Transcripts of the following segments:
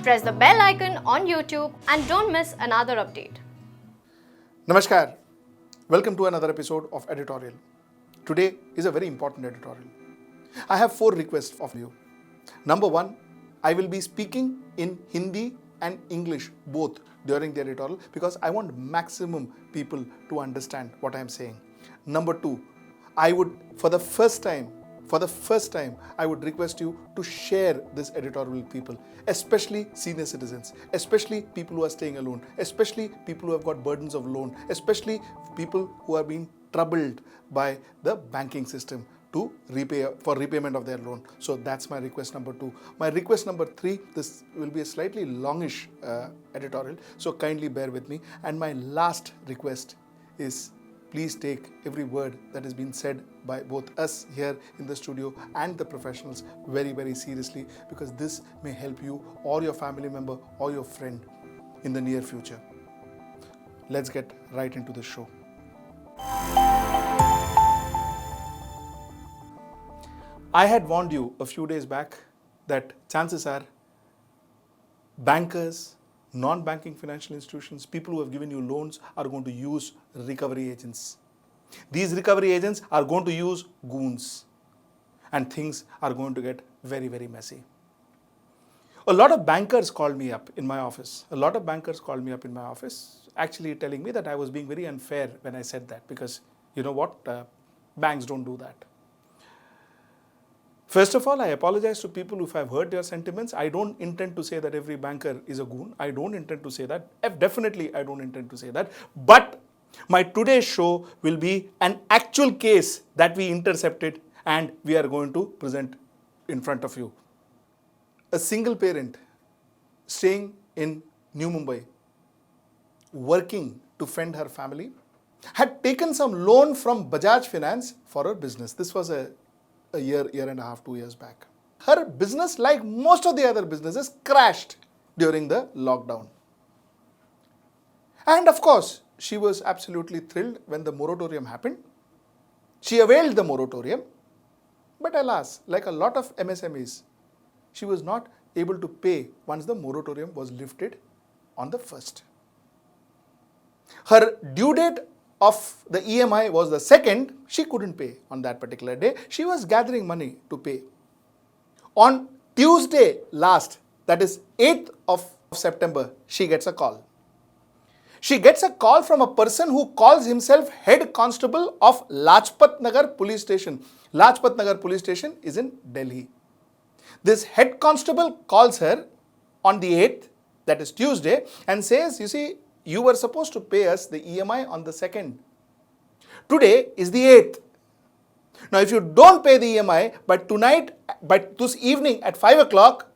Press the bell icon on YouTube and don't miss another update. Namaskar. Welcome to another episode of Editorial. Today is a very important editorial. I have 4 requests of you. Number 1, I will be speaking in Hindi and English both during the editorial because I want maximum people to understand what I am saying. Number 2, I would for the first time, I would request you to share this editorial with people, especially senior citizens, especially people who are staying alone, especially people who have got burdens of loan, especially people who are being troubled by the banking system to repayment of their loan. So that's my request number 2. My request number 3, this will be a slightly longish editorial, so kindly bear with me. And my last request is, please take every word that has been said by both us here in the studio and the professionals very, very seriously, because this may help you or your family member or your friend in the near future. Let's get right into the show. I had warned you a few days back that chances are bankers, non-banking financial institutions, people who have given you loans are going to use recovery agents. These recovery agents are going to use goons, and things are going to get very, very messy. A lot of bankers called me up in my office. Actually telling me that I was being very unfair when I said that, because you know what, banks don't do that. First of all, I apologize to people if I've hurt their sentiments. I don't intend to say that every banker is a goon. I don't intend to say that. Definitely, I don't intend to say that. But my today's show will be an actual case that we intercepted and we are going to present in front of you. A single parent staying in New Mumbai, working to fend her family, had taken some loan from Bajaj Finance for her business. This was a year and a half, 2 years back. Her business, like most of the other businesses, crashed during the lockdown. And of course, she was absolutely thrilled when the moratorium happened. She availed the moratorium, but alas, like a lot of MSMEs, she was not able to pay once the moratorium was lifted on the 1st. Her due date of the EMI was the 2nd. She couldn't pay on that particular day. She was gathering money to pay. On Tuesday last, that is 8th of September, she gets a call. She gets a call from a person who calls himself head constable of Lajpat Nagar police station. Lajpat Nagar police station is in Delhi. This head constable calls her on the 8th, that is Tuesday, and says, you see, you were supposed to pay us the EMI on the 2nd. Today is the 8th. Now, if you don't pay the EMI by this evening at 5 o'clock,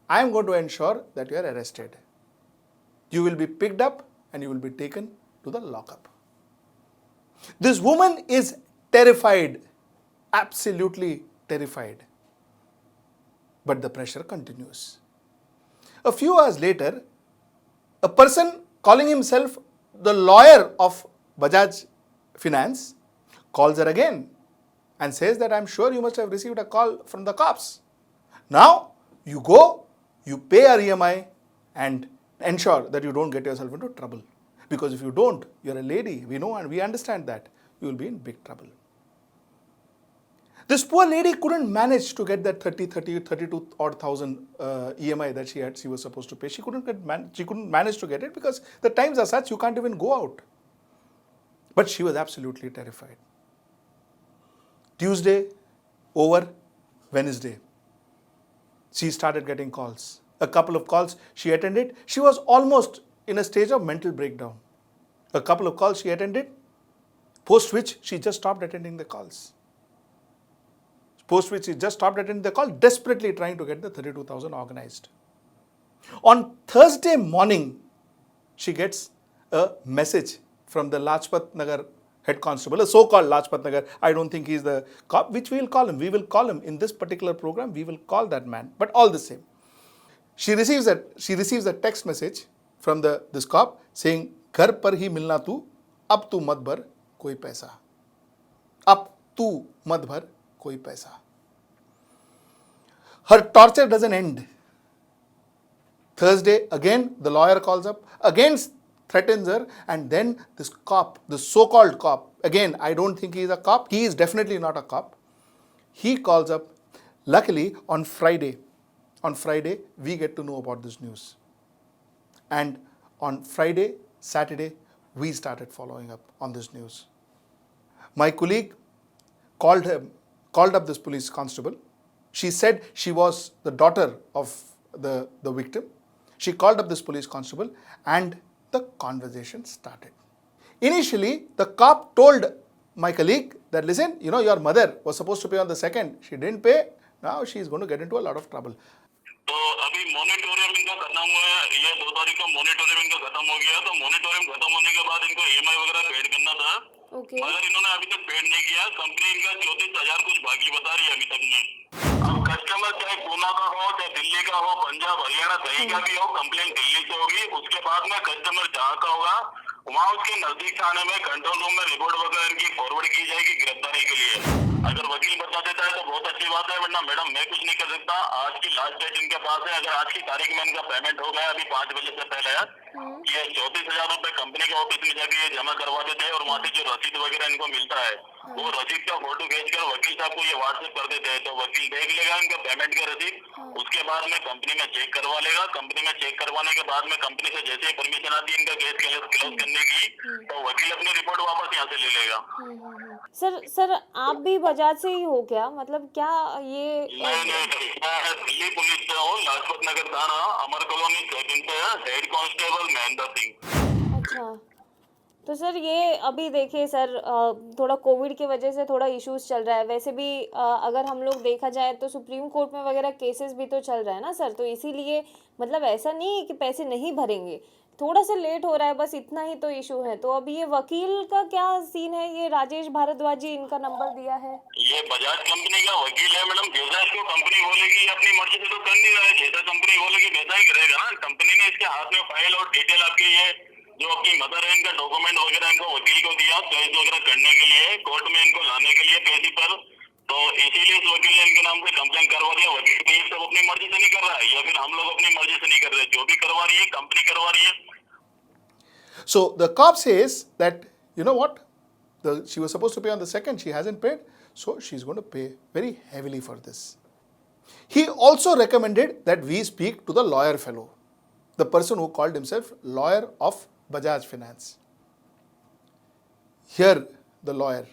I am going to ensure that you are arrested. You will be picked up and you will be taken to the lockup. This woman is terrified, absolutely terrified. But the pressure continues. A few hours later, a person calling himself the lawyer of Bajaj Finance calls her again and says that I'm sure you must have received a call from the cops. Now you go, you pay our EMI and ensure that you don't get yourself into trouble. Because if you don't, you're a lady, we know and we understand that, you will be in big trouble. This poor lady couldn't manage to get that 32 odd thousand EMI that she was supposed to pay. She couldn't manage to get it because the times are such you can't even go out. But she was absolutely terrified. Tuesday over, Wednesday, she started getting calls. A couple of calls she attended. She was almost in a stage of mental breakdown. A couple of calls she attended, post which she just stopped attending the calls. Desperately trying to get the 32,000 organized. On Thursday morning, she gets a message from the Lajpat Nagar head constable, a so-called Lajpat Nagar. I don't think he's the cop, which we will call him. We will call him in this particular program. We will call that man. But all the same, she receives a text message from this cop saying, "Ghar par hi milna tu, ab tu mat bhar koi paisa. Ab tu mat bhar koi paisa." Her torture doesn't end. Thursday, again, the lawyer calls up, again threatens her, and then this cop, the so-called cop, again, I don't think he is a cop. He is definitely not a cop. He calls up. Luckily, on Friday, we get to know about this news. And on Friday, Saturday, we started following up on this news. My colleague called up this police constable. She said she was the daughter of the victim. She called up this police constable and the conversation started. Initially, the cop told my colleague that, listen, your mother was supposed to pay on the 2nd. She didn't pay. Now she is going to get into a lot of trouble. तो अभी moratorium इनका खत्म हुआ है, ये 2 तारीख को moratorium इनका खत्म हो गया, तो मॉनिटोरियम खत्म होने के बाद इनको ईएमआई वगैरह पेड करना था, मगर इन्होंने अभी तक पेड नहीं किया। कंपनी इनका 34,000 कुछ बाकी बता रही है अभी तक में। अब कस्टमर चाहे पूना का हो, चाहे दिल्ली का हो, पंजाब हरियाणा कहीं का भी हो, कंप्लेन दिल्ली से होगी। उसके बाद में कस्टमर जहाँ का होगा वहाँ उसके नजदीक थाने में कंट्रोल रूम में रिपोर्ट वगैरह इनकी फॉरवर्ड की जाएगी गिरफ्तारी के लिए। अगर वकील बता देता है तो बहुत अच्छी बात है, वरना मैडम मैं कुछ नहीं कर सकता। आज की लास्ट डेट इनके पास है। अगर आज की तारीख में इनका पेमेंट हो गया अभी 5 बजे से पहले ये 34,000 रुपए कंपनी के ऑफिस में जाके ये जमा करवा देते हैं, और वहाँ से जो रसीद वगैरह इनको मिलता है वो रसीद का फोटो खींचकर वकील साहब को ये व्हाट्सएप कर देते हैं, तो वकील देख लेगा इनका पेमेंट का रसीद। उसके बाद में कंपनी में चेक करवा लेगा। कंपनी में चेक करवाने के बाद में कंपनी से जैसे ही परमिशन आती है इनका केस क्लोज करने की, तो वकील अपनी रिपोर्ट वापस यहाँ से ले लेगा। सर आप भी बजाज से ही हो क्या? मतलब क्या ये नहीं, मैं दिल्ली पुलिस से हूँ, लाजपत नगर थाना, अमर कॉलोनी सेकंड से हेड कांस्टेबल महेंद्र सिंह। अच्छा, तो सर ये अभी देखिए सर, थोड़ा कोविड की वजह से थोड़ा इश्यूज चल रहा है। वैसे भी अगर हम लोग देखा जाए तो सुप्रीम कोर्ट में वगैरह केसेस भी तो चल रहा है ना सर, तो इसीलिए मतलब ऐसा नहीं है कि पैसे नहीं भरेंगे, थोड़ा सा लेट हो रहा है, बस इतना ही तो इशू है। तो अब ये वकील का क्या सीन है? ये राजेश भारद्वाज जी इनका नंबर दिया है। ये बजाज कंपनी का वकील है मैडम। जैसा इसको कंपनी बोलेगी अपनी मर्जी से तो कर नहीं रहा है, जैसा कंपनी बोलेगी वैसा ही करेगा ना। कंपनी ने इसके हाथ में फाइल और डिटेल आपकी ये जो अपनी मदर है इनका डॉक्यूमेंट वगैरह इनको वकील को दिया केस वगैरह करने के लिए, कोर्ट में इनको लाने के लिए पेशी पर, तो इसीलिए इस वकील ने इनके नाम से कंप्लेन करवा दिया। वकील भी ये सब अपनी मर्जी से नहीं कर रहा है, या फिर हम लोग अपनी मर्जी से नहीं कर रहे, जो भी करवा रही है कंपनी करवा रही है। So the cop says that, you know what, she was supposed to pay on the 2nd, she hasn't paid, so she's going to pay very heavily for this. He also recommended that we speak to the lawyer fellow, the person who called himself lawyer of Bajaj Finance. Here, the lawyer,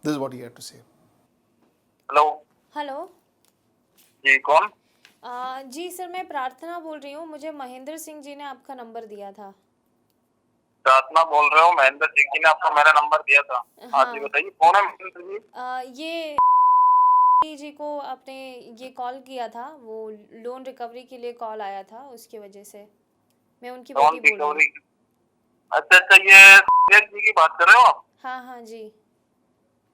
this is what he had to say. Hello hello जी, कौन? जी sir, मैं प्रार्थना बोल रही हूँ। मुझे महेंद्र सिंह जी ने आपका नंबर दिया था। प्रार्थना बोल रहे हो? महेंद्र सिंह जी ने आपको मेरा नंबर दिया था। हाँ जी बताइए, कौन है महेंद्र जी? ये जी को आपने ये कॉल किया था, वो लोन रिकवरी के लिए कॉल आया था, उसकी वजह से मैं उनकी बेटी बोल रही हूँ। अच्छा, ये जी की बात कर रहे हो आप? हाँ जी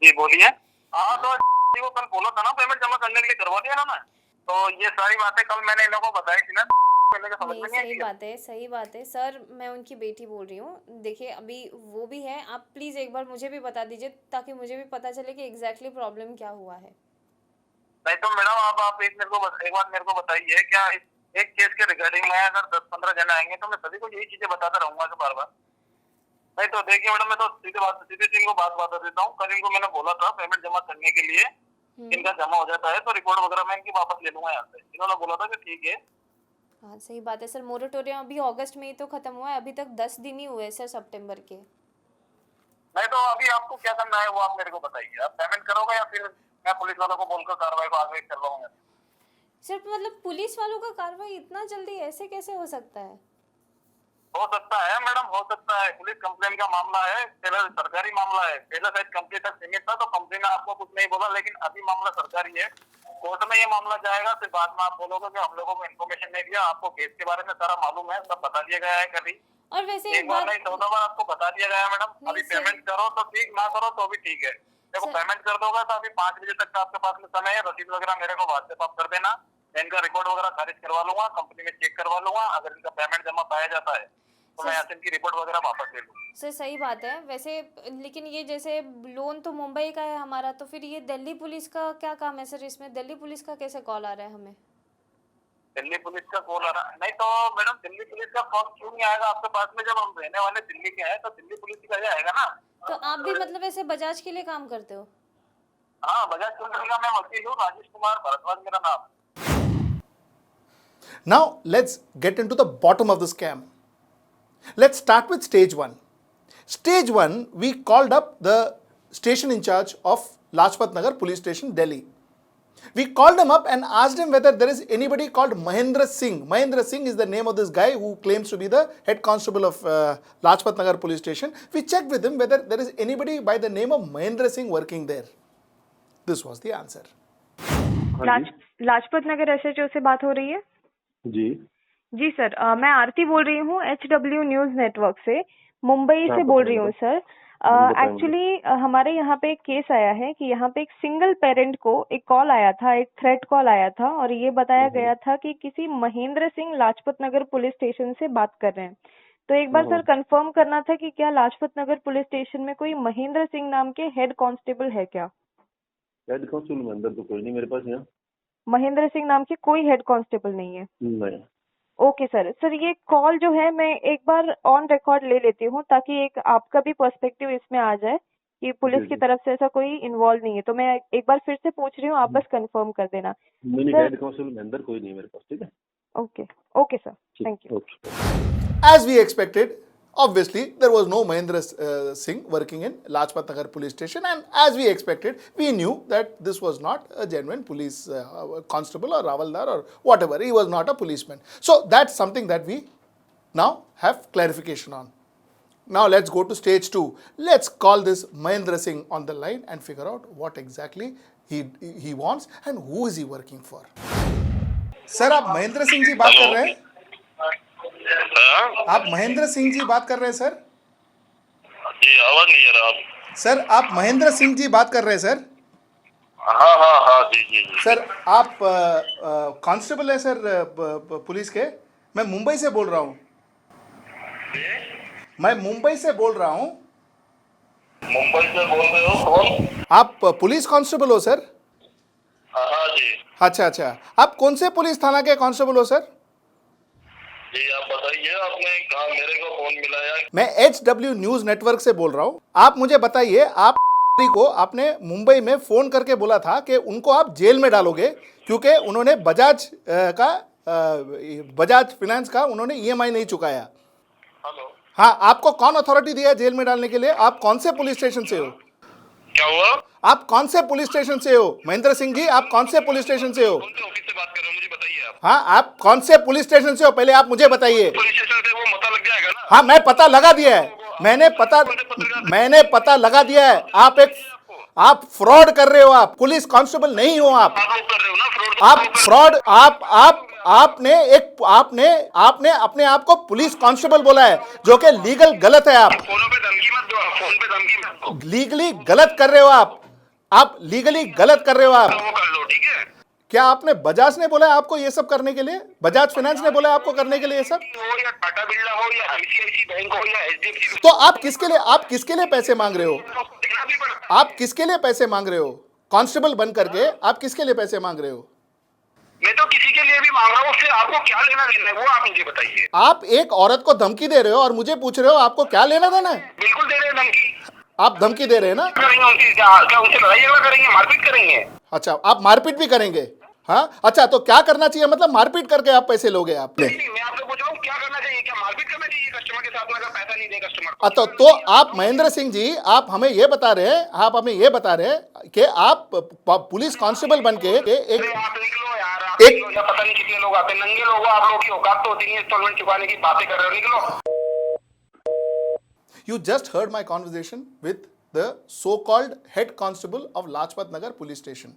जी बोलिए। हाँ, तो जी को कल बोला था ना पेमेंट जमा करने के लिए, करवा दिया ना मैं। तो ये सारी बातें कल मैंने इन लोगों को बताई थी ना। नहीं, सही बात है सर, मैं उनकी बेटी बोल रही हूँ। देखिए अभी वो भी है, आप प्लीज एक बार मुझे भी बता दीजिए ताकि मुझे भी पता चले कि एग्जैक्टली प्रॉब्लम क्या हुआ है। नहीं तो मैडम आप एक बात मेरे को बताइए, क्या एक केस के रिगार्डिंग में अगर 10-15 जन आएंगे तो मैं सभी को यही चीजें बताता रहूंगा बार बार? नहीं तो देखिए मैडम, मैं तो सीधे इनको बात बता देता हूँ। कल इनको मैंने बोला था पेमेंट जमा करने के लिए, इनका जमा हो जाता है तो रिपोर्ट वगैरह मैं इनकी वापस ले लूंगा यहाँ से। इन्होंने बोला था कि ठीक है। हाँ सही बात है सर, मोरेटोरियम अभी अगस्त में ही तो खत्म हुआ है, अभी तक 10 दिन ही हुए सर सितंबर के। नहीं तो अभी आपको क्या करना है वो आप मेरे को बताइए। आप पेमेंट करोगे या फिर मैं पुलिस वालों को बोलकर कार्रवाई को आगे करवाऊंगा? सर मतलब पुलिस वालों का कार्रवाई इतना जल्दी ऐसे कैसे हो सकता है? हो सकता है मैडम, हो सकता है। पुलिस कंप्लेन का मामला है, पहले सरकारी मामला है। पहले शायद कंपनी तक सीमित था तो कंपनी ने आपको कुछ नहीं बोला, लेकिन अभी मामला सरकारी है। कोर्ट में ये मामला जाएगा, फिर बाद में आप बोलोगे कि हम लोगों को इन्फॉर्मेशन नहीं दिया। आपको केस के बारे में सारा मालूम है, सब बता दिया गया है कभी। और वैसे एक बार नहीं 14 बार आपको बता दिया गया है मैडम। अभी पेमेंट करो तो ठीक, ना करो तो भी ठीक है। देखो पेमेंट कर दोगे तो अभी 5 बजे तक का आपके पास में समय है। रसीद वगैरह मेरे को व्हाट्सएप आप कर देना, इनका रिकॉर्ड वगैरह खारिज करवा लूंगा, कंपनी में चेक करवा लूंगा। अगर इनका पेमेंट जमा पाया जाता है तो मैं यहाँ की रिपोर्ट वगैरह वापस ले लूंगा। सर सही बात है वैसे, लेकिन ये जैसे लोन तो मुंबई का है हमारा, तो फिर ये दिल्ली पुलिस का क्या काम है सर? इसमें दिल्ली पुलिस का कैसे कॉल आ रहा है हमें? दिल्ली पुलिस का कॉल आ रहा नहीं तो मैडम दिल्ली पुलिस का फोन क्यों नहीं आएगा आपके पास में? जब हम रहने वाले दिल्ली के हैं तो दिल्ली पुलिस का ही आएगा ना। तो आप भी मतलब ऐसे बजाज के लिए काम करते हो? हाँ, बजाज कंपनी का मैं वकील हूँ, राजेश कुमार भारद्वाज मेरा नाम। Now let's get into the bottom of the scam. Let's start with stage one. Stage one, we called up the station in charge of Lajpat Nagar Police Station, Delhi. We called him up and asked him whether there is anybody called Mahendra Singh. Mahendra Singh is the name of this guy who claims to be the head constable of Lajpat Nagar Police Station. We checked with him whether there is anybody by the name of Mahendra Singh working there. This was the answer. Lajpat Nagar SHO से बात हो रही है? जी जी sir, मैं आरती बोल रही हूँ HW news network से, मुंबई से बोल रही हूँ सर। एक्चुअली हमारे यहाँ पे एक केस आया है कि यहाँ पे एक सिंगल पेरेंट को एक कॉल आया था, एक थ्रेट कॉल आया था और ये बताया गया था कि किसी महेंद्र सिंह लाजपत नगर पुलिस स्टेशन से बात कर रहे हैं। तो एक बार सर कंफर्म करना था कि क्या लाजपत नगर पुलिस स्टेशन में कोई महेंद्र सिंह नाम के हेड कांस्टेबल है क्या? हेड कांस्टेबल में अंदर तो कोई नहीं मेरे पास यहाँ। महेंद्र सिंह नाम के कोई हेड कांस्टेबल नहीं है? नहीं। Okay sir. सर ये कॉल जो है मैं एक बार ऑन रिकॉर्ड ले लेती हूँ ताकि एक आपका भी पर्सपेक्टिव इसमें आ जाए कि पुलिस की तरफ से ऐसा कोई इन्वॉल्व नहीं है। तो मैं एक बार फिर से पूछ रही हूँ, आप बस कंफर्म कर देना। नहीं, हेड कांस्टेबल में अंदर कोई नहीं मेरे पास, ठीक है? Okay okay sir, thank you. As we expected, obviously there was no Mahendra Singh working in Lajpat Nagar Police Station, and as we expected, we knew that this was not a genuine police constable or Ravaldar or whatever. He was not a policeman. So that's something that we now have clarification on. Now let's go to stage two. Let's call this Mahendra Singh on the line and figure out what exactly he wants and who is he working for. Sir, आप महेंद्र सिंह जी बात कर रहे हैं? आप महेंद्र सिंह जी बात कर रहे हैं सर? जी, आवाज नहीं आ रहा आप? सर आप महेंद्र सिंह जी बात कर रहे हैं सर? हाँ हाँ हाँ, जी जी जी। सर आप कांस्टेबल है सर पुलिस के? मैं मुंबई से बोल रहा हूँ। मैं मुंबई से बोल रहा हूँ। मुंबई से बोल रहे हो? कौन? आप पुलिस कांस्टेबल हो सर? हाँ जी अच्छा अच्छा, आप कौन से पुलिस थाना के कांस्टेबल हो सर? जी, आप बताइए, आपने कहा मेरे को फोन मिलाया? मैं HW न्यूज नेटवर्क से बोल रहा हूँ। आप मुझे बताइए, आप को आपने मुंबई में फोन करके बोला था कि उनको आप जेल में डालोगे क्योंकि उन्होंने बजाज फाइनेंस का उन्होंने EMI नहीं चुकाया। हेलो, हाँ, आपको कौन अथॉरिटी दिया है जेल में डालने के लिए? आप कौन से पुलिस स्टेशन से हो? क्या हुआ? आप कौन से पुलिस स्टेशन से हो? महेंद्र सिंह जी, आप कौन से पुलिस स्टेशन से हो? कौन से ऑफिस से बात कर रहे हो, मुझे बताइए आप। हाँ, आप कौन से पुलिस स्टेशन से हो पहले आप मुझे बताइए। पुलिस स्टेशन से वो पता लग जाएगा ना? हाँ, मैं पता लगा दिया है, मैंने पता लगा दिया है। आप फ्रॉड कर रहे हो, आप पुलिस कांस्टेबल नहीं हो। आप लोग कर रहे हो ना फ्रॉड? आप फ्रॉड, आपने अपने आप को पुलिस कांस्टेबल बोला है जो कि लीगल गलत है। आप फोन पे धमकी मत दो, फोन पे धमकी मत दो। लीगली गलत कर रहे हो आप लीगली गलत कर रहे हो आप। वो कर लो, ठीक है? क्या आपने बजाज ने बोला है आपको ये सब करने के लिए? बजाज फाइनेंस ने बोला है आपको करने के लिए ये सब? हो या टाटा बिरला हो या ICICI बैंक हो या HDFC, तो आप किसके लिए पैसे मांग रहे हो? देखना भी पड़ता। आप किसके लिए पैसे मांग रहे हो? कांस्टेबल बन करके आप किसके लिए पैसे मांग रहे हो? मैं तो किसी के लिए भी मांग रहा हूँ, उससे आपको क्या लेना देना है वो आप मुझे बताइए। आप एक औरत को धमकी दे रहे हो और मुझे पूछ रहे हो आपको क्या लेना देना है? बिल्कुल दे रहे हैं धमकी। आप धमकी दे रहे हैं ना? करेंगे उनकी, क्या उनसे लड़ाई झगड़ा करेंगे, मारपीट करेंगे? अच्छा, आप मारपीट भी करेंगे? हाँ, अच्छा, तो क्या करना चाहिए? मतलब मारपीट करके आप पैसे लोगे आपने? नहीं, मैं आपसे पूछ रहा हूँ क्या करना चाहिए? क्या मारपीट करना चाहिए कस्टमर के साथ में अगर पैसा नहीं दे कस्टमर? तो आप महेंद्र सिंह जी, आप हमें ये बता रहे हैं कि आप पुलिस कांस्टेबल बन के एक आप निकलो यार, आप निकलो, या पता नहीं कितने लोग आते हैं, नंगे लोग, आप लोगों की औकात तो होती नहीं है इंस्टॉलमेंट चुकाने की, बातें कर रहे हो, निकलो। You just heard my conversation with the so-called head constable of Lajpat Nagar Police Station.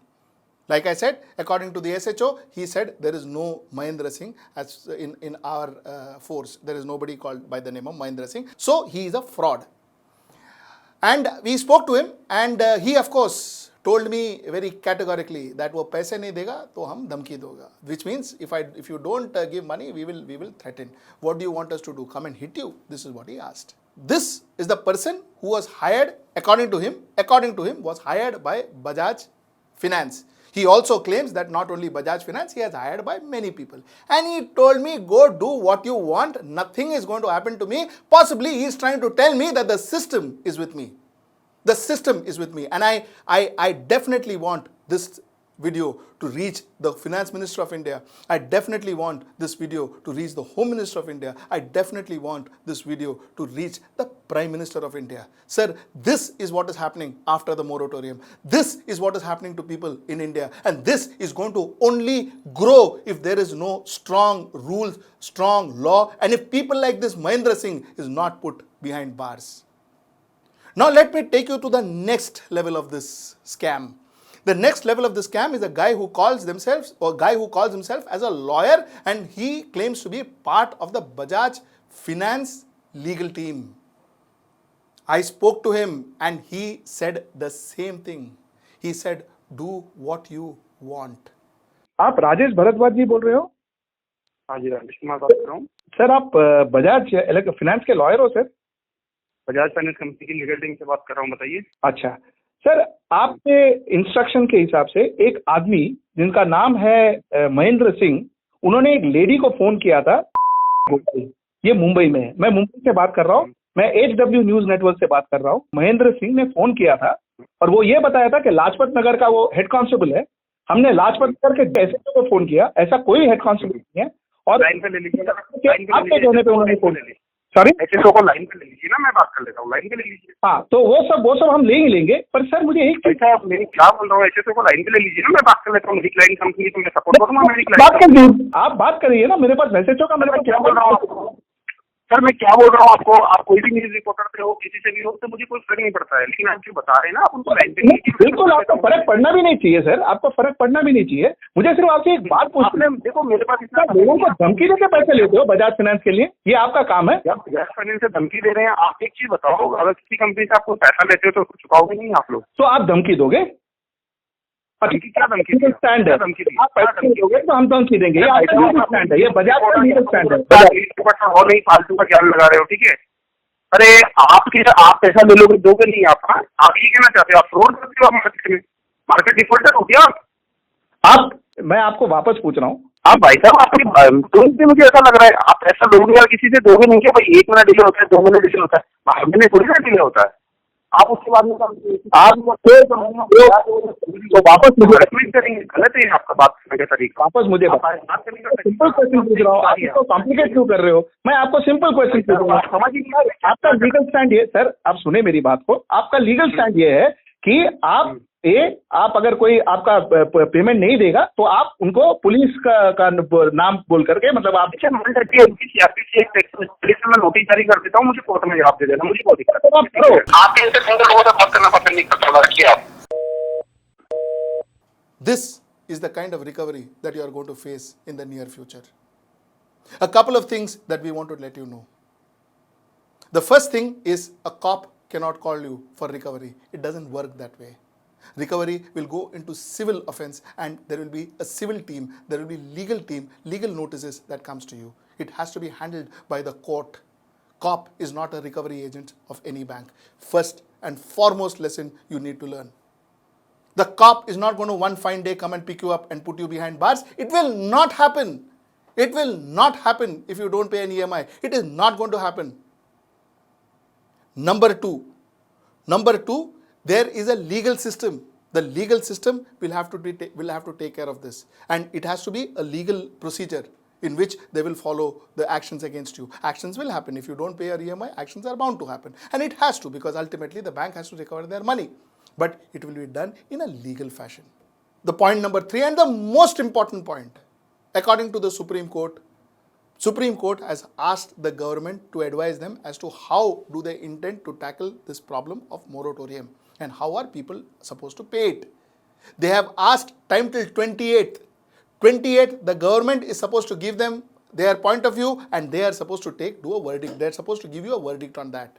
Like I said, according to the SHO, he said there is no Mahendra Singh as in our force. There is nobody called by the name of Mahendra Singh. So he is a fraud. And we spoke to him, and he of course told me very categorically that वो पैसे नहीं देगा तो हम धमकी दोगा. Which means if you don't give money, we will threaten. What do you want us to do? Come and hit you? This is what he asked. This is the person who was hired, according to him, was hired by Bajaj Finance. He also claims that not only Bajaj Finance, he has hired by many people. And he told me, go do what you want, nothing is going to happen to me. Possibly he is trying to tell me that the system is with me. The system is with me. And I definitely want this video to reach the Finance Minister of India. I definitely want this video to reach the Home Minister of India. I definitely want this video to reach the Prime Minister of India. Sir, this is what is happening after the moratorium. This is what is happening to people in India. And this is going to only grow if there is no strong rules, strong law, and if people like this Mahendra Singh is not put behind bars. Now let me take you to the next level of this scam. The next level of the scam is a guy who calls himself as a lawyer, and he claims to be part of the Bajaj Finance legal team. I spoke to him and he said the same thing. He said, do what you want. आप राजेश भारद्वाज जी बोल रहे हो? हाँ जी, राजेश कुमार बात कर रहा हूँ। Sir आप बजाज फाइनेंस के लॉयर हो सर? बजाज फाइनेंस कंपनी की लीगल टीम से बात कर रहा हूँ, बताइए। अच्छा सर, आपके इंस्ट्रक्शन के हिसाब से एक आदमी जिनका नाम है महेंद्र सिंह, उन्होंने एक लेडी को फोन किया था, ये मुंबई में है, मैं मुंबई से बात कर रहा हूँ, मैं HW न्यूज नेटवर्क से बात कर रहा हूँ। महेंद्र सिंह ने फोन किया था और वो ये बताया था कि लाजपत नगर का वो हेड कांस्टेबल है। हमने लाजपत नगर के एसएचओ को फोन किया, ऐसा कोई हेड कांस्टेबल नहीं है। और लाइन पे ले लीजिए, आपके कहने पे उन्होंने फोन किया। सॉरी, एसएचओ को लाइन पे ले लीजिए ना, मैं बात कर लेता हूँ, लाइन पे ले लीजिए। हाँ, तो वो सब हम ले ही लेंगे, पर सर मुझे एक चीज, मेरी क्या बोल रहा हूँ, एसएचओ को लाइन पे ले लीजिए ना, मैं बात कर लेता हूँ। मेरी लाइन कंपनी को मैं सपोर्ट करूँगा, मेरी बात कर लीजिए, आप बात करिए ना, मेरे पास एसएचओ का, मेरे पास क्या बोल रहा हूँ सर, मैं क्या बोल रहा हूँ आपको, आप कोई भी न्यूज रिपोर्टर पे हो, किसी से भी हो, तो मुझे कोई फर्क नहीं पड़ता है, लेकिन आप जो बता रहे हैं ना, आप उनको लाइन पे लीजिए। बिल्कुल, आपको फर्क पड़ना भी नहीं चाहिए सर, आपको फर्क पड़ना भी नहीं चाहिए। मुझे सिर्फ आपसे एक बात पूछना है, देखो मेरे पास इतना लोगों को धमकी देके पैसे लेते हो बजाज फाइनेंस के लिए, ये आपका काम है? आप बजाज फाइनेंस से धमकी दे रहे हैं, आप एक चीज बताओ, अगर किसी कंपनी से आपको पैसा लेते हो तो उसको चुकाओगे नहीं आप लोग? तो आप धमकी दोगे? क्या धमकी स्टैंड है, आप पैसे दोगे तो हम धमकी देंगे, ये आपका लीगल स्टैंड है, ये बजाज का लीगल स्टैंड है। और नहीं फालतू का ज्ञान लगा रहे हो, ठीक है? अरे आप पैसा ले लोगे, दोगे नहीं आप ये कहना चाहते हो, आप फ्रॉड करते हो, मार्केट में मार्केट डिफॉल्टर हो गया आप। मैं आपको वापस पूछ रहा हूँ, आप भाई साहब आपकी टोन से मुझे ऐसा लग रहा है आप पैसा लोगे या किसी से दोगे नहीं, क्या भाई 1 महीना डिले होता है, 2 महीने डिले होता है, महीने थोड़ी ना डिले होता है। आप उसके बाद में आप तो वापस मुझे रिकमेंड करेंगे, गलत है आपका बात करने का तरीका। वापस मुझे सिंपल क्वेश्चन पूछ रहा हूँ, आप इसको कॉम्प्लिकेट क्यों कर रहे हो? मैं आपको सिंपल क्वेश्चन पूछ रहा हूँ, समझ ही नहीं आ रहा। आपका लीगल स्टैंड ये, सर आप सुने मेरी बात को, आपका लीगल स्टैंड ये है कि आप अगर कोई आपका पेमेंट नहीं देगा तो आप उनको पुलिस का नाम बोल करके, मतलब आप नोटिस जारी कर देता हूँ, मुझे कोर्ट में जवाब दे देना, मुझे बहुत दिक्कत है। आपके ऐसे सिंगल लोगों से बात करना पसंद नहीं करता, रखिए आप। This is the kind of recovery that you are going to face in the near future. A couple of things that we want to let you know. The first thing is a cop cannot call you for recovery. It doesn't work that way. Recovery will go into civil offense and there will be a civil team, there will be legal team, legal notices that comes to you. It has to be handled by the court. Cop is not a recovery agent of any bank. First and foremost lesson you need to learn. The cop is not going to one fine day come and pick you up and put you behind bars. It will not happen. It will not happen if you don't pay an EMI. It is not going to happen. Number two, there is a legal system. The legal system will have to take care of this, and it has to be a legal procedure in which they will follow the actions against you. Actions will happen if you don't pay your EMI. Actions are bound to happen, and it has to, because ultimately the bank has to recover their money, but it will be done in a legal fashion. The point number 3, and the most important point, according to the Supreme Court has asked the government to advise them as to how do they intend to tackle this problem of moratorium and how are people supposed to pay it. They have asked time till 28th. The government is supposed to give them their point of view and they are supposed to do a verdict. They are supposed to give you a verdict on that.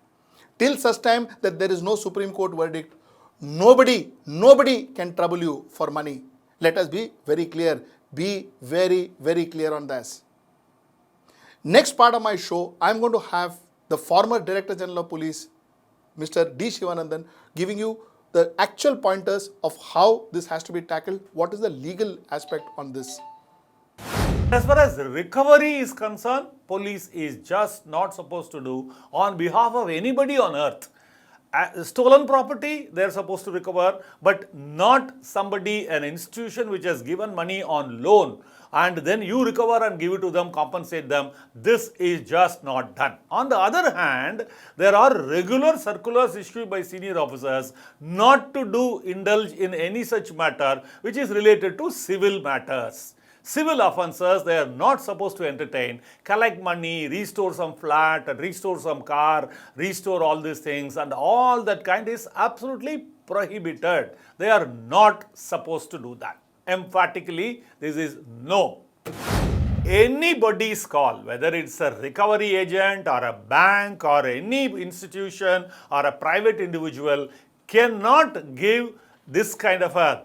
Till such time that there is no Supreme Court verdict, nobody can trouble you for money. Let us be very clear. Be very, very clear on this. Next part of my show, I am going to have the former Director General of Police, Mr. D. Shivanandan, giving you the actual pointers of how this has to be tackled. What is the legal aspect on this? As far as recovery is concerned, police is just not supposed to do on behalf of anybody on earth. Stolen property, they are supposed to recover, but not somebody, an institution which has given money on loan and then you recover and give it to them, compensate them. This is just not done. On the other hand, there are regular circulars issued by senior officers not to indulge in any such matter which is related to civil matters. Civil offences, they are not supposed to entertain, collect money, restore some flat, restore some car, restore all these things, and all that kind is absolutely prohibited. They are not supposed to do that. Emphatically, this is no. Anybody's call, whether it's a recovery agent or a bank or any institution or a private individual, cannot give this kind of a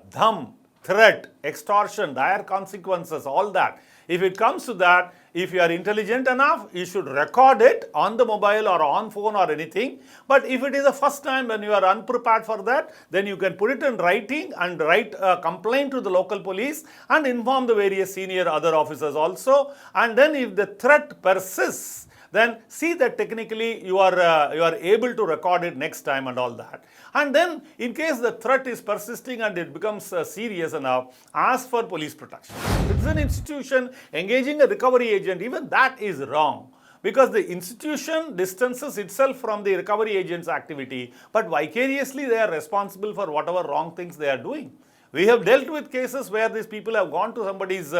threat, extortion, dire consequences, all that. If it comes to that, if you are intelligent enough, you should record it on the mobile or on phone or anything. But if it is the first time when you are unprepared for that, then you can put it in writing and write a complaint to the local police and inform the various senior other officers also. And then if the threat persists, then see that technically you are able to record it next time and all that. And then in case the threat is persisting and it becomes serious enough, ask for police protection. If it's an institution engaging a recovery agent, even that is wrong. Because the institution distances itself from the recovery agent's activity, but vicariously they are responsible for whatever wrong things they are doing. We have dealt with cases where these people have gone to somebody's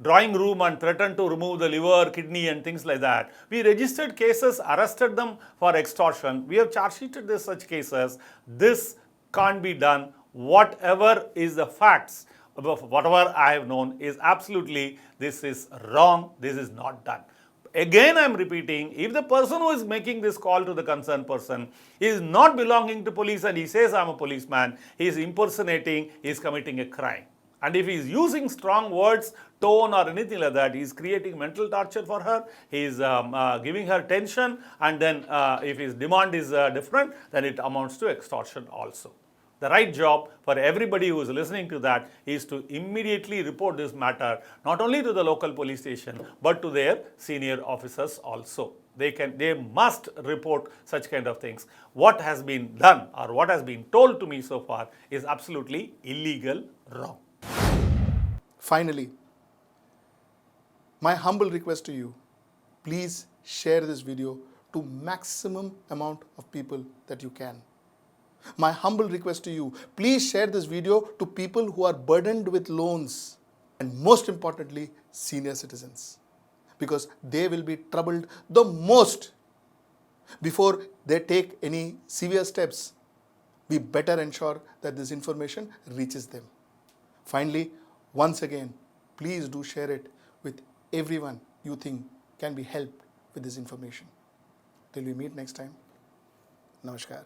drawing room and threatened to remove the liver, kidney and things like that. We registered cases, arrested them for extortion. We have charge sheeted such cases. This can't be done. Whatever is the facts, whatever I have known is absolutely, this is wrong, this is not done. Again, I am repeating, if the person who is making this call to the concerned person is not belonging to police and he says I am a policeman, he is impersonating, he is committing a crime. And if he is using strong words, tone or anything like that, he is creating mental torture for her, he is giving her tension, and then if his demand is different, then it amounts to extortion also. The right job for everybody who is listening to that is to immediately report this matter, not only to the local police station, but to their senior officers also. They must report such kind of things. What has been done or what has been told to me so far is absolutely illegal, wrong. Finally, my humble request to you, please share this video to maximum amount of people that you can. My humble request to you, please share this video to people who are burdened with loans and most importantly, senior citizens, because they will be troubled the most before they take any severe steps. We better ensure that this information reaches them. Finally, once again, please do share it with everyone you think can be helped with this information. Till we meet next time, Namaskar.